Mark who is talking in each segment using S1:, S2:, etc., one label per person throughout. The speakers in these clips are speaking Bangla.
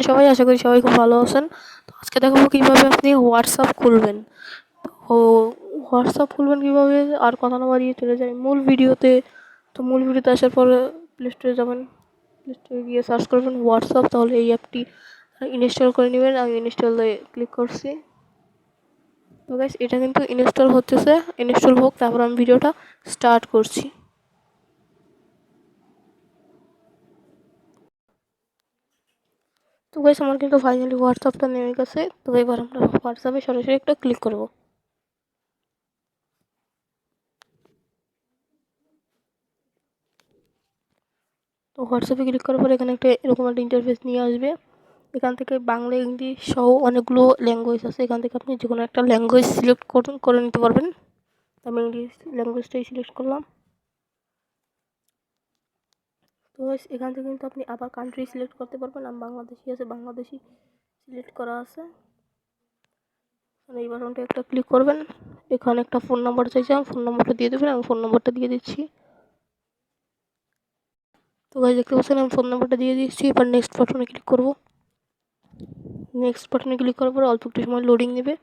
S1: সবাই, আশা করি সবাই খুব ভালো আছেন। তো আজকে দেখাবো কীভাবে আপনি হোয়াটসঅ্যাপ খুলবেন। তো হোয়াটসঅ্যাপ খুলবেন কীভাবে, আর কথা না বাড়িয়ে চলে যাই মূল ভিডিওতে। তো মূল ভিডিওতে আসার পরে প্লে স্টোরে যাবেন, প্লে স্টোরে গিয়ে সার্চ করবেন হোয়াটসঅ্যাপ, তাহলে এই অ্যাপটি ইনস্টল করে নেবেন। আমি ইনস্টলে ক্লিক করছি। তো গাইস এটা কিন্তু ইনস্টল হচ্ছে, ইনস্টল হোক তারপর আমি ভিডিওটা স্টার্ট করছি। তো গাইস আমার কিন্তু ফাইনালি হোয়াটসঅ্যাপটা নেমে গেছে। তো এবার আমরা হোয়াটসঅ্যাপে সরাসরি একটা ক্লিক করব। তো হোয়াটসঅ্যাপে ক্লিক করার পর এখানে একটা এরকম একটা ইন্টারফেস নিয়ে আসবে। এখান থেকে বাংলা, ইংলিশ সহ অনেকগুলো ল্যাঙ্গুয়েজ আছে। এখান থেকে আপনি যে কোনো একটা ল্যাঙ্গুয়েজ সিলেক্ট করে নিতে পারবেন। আমি ইংলিশ ল্যাঙ্গুয়েজটাই সিলেক্ট করলাম। তো এখান থেকে কিন্তু আপনি আবার কান্ট্রি সিলেক্ট করতে পারবেন। আমি বাংলাদেশি আছে, বাংলাদেশি সিলেক্ট করা আছে। এই বাটনটা একটা ক্লিক করবেন। এখানে একটা ফোন নাম্বার চাইছে, আমি ফোন নাম্বারটা দিয়ে দেবেন। আমি ফোন নাম্বারটা দিয়ে দিচ্ছি। তো গাইস দেখতে পাচ্ছেন আমি ফোন নাম্বারটা দিয়ে দিচ্ছি। এবার নেক্সট বাটনে ক্লিক করব। নেক্সট বাটনে ক্লিক করার পর অল্প একটু সময় লোডিং নেবে।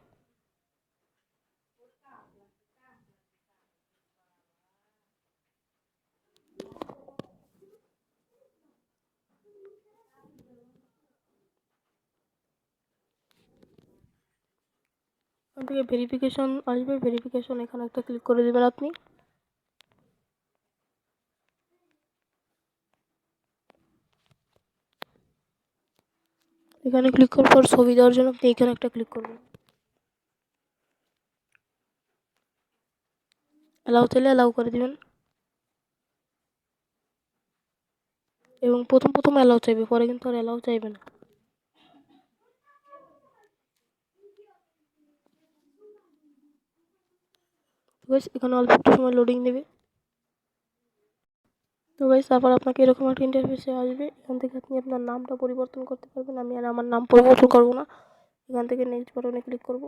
S1: এখান থেকে ভেরিফিকেশন আসবে, ভেরিফিকেশন এখানে একটা ক্লিক করে দেবেন আপনি। এখানে ক্লিক করার পর ছবি দেওয়ার জন্য আপনি এখানে একটা ক্লিক করবেন। অ্যালাউ চাইলে অ্যালাউ করে দিবেন, এবং প্রথম অ্যালাউ চাইবে, পরে কিন্তু আর অ্যালাউ চাইবে না। এখানে অল্প একটু সময় লোডিং নেবে। তো গাইস তারপর আপনাকে এরকম একটা ইন্টারফেসে আসবে। এখান থেকে আপনি আপনার নামটা পরিবর্তন করতে পারবেন। আমি আর আমার নাম পরিবর্তন করব না। এখান থেকে নেক্সট বাটনে ক্লিক করব।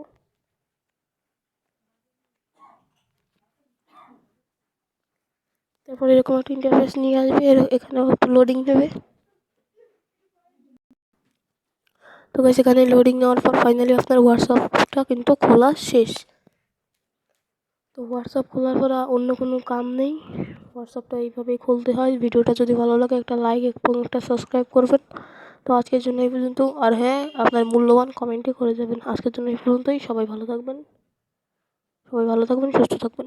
S1: তারপর এরকম একটা ইন্টারফেস নিয়ে আসবে। এখানে একটু লোডিং নেবে। তো গাইস এখানে লোডিং নেওয়ার পর ফাইনালি আপনার হোয়াটসঅ্যাপটা কিন্তু খোলা শেষ। তো হোয়াটসঅ্যাপ খোলার পর অন্য কোনো কাম নেই, হোয়াটসঅ্যাপটা এইভাবেই খুলতে হয়। ভিডিওটা যদি ভালো লাগে একটা লাইক এবং একটা সাবস্ক্রাইব করবেন। তো আজকের জন্য এই পর্যন্ত। আর হ্যাঁ, আপনার মূল্যবান কমেন্টে করে যাবেন। আজকের জন্য এই পর্যন্তই। সবাই ভালো থাকবেন, সুস্থ থাকবেন।